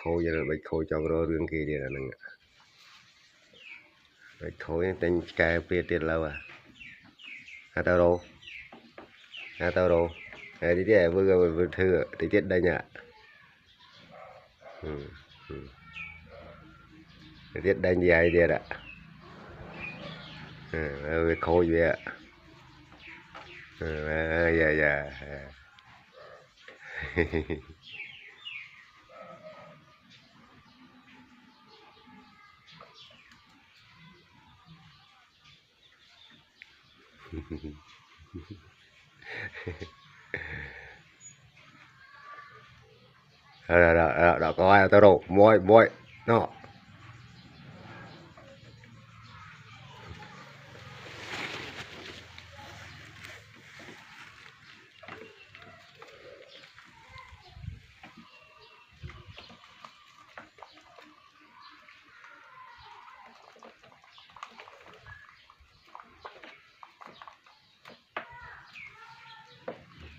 khôi cho bạch khôi cho rồi riêng kia đi là nè bạch khôi tên cài bia tiền lâu à tao đâu đi đi vừa thưa thì tiết đây nhá tiết đây gì ai đi ạ khôi vậy dạ đó có ai tao đâu môi nó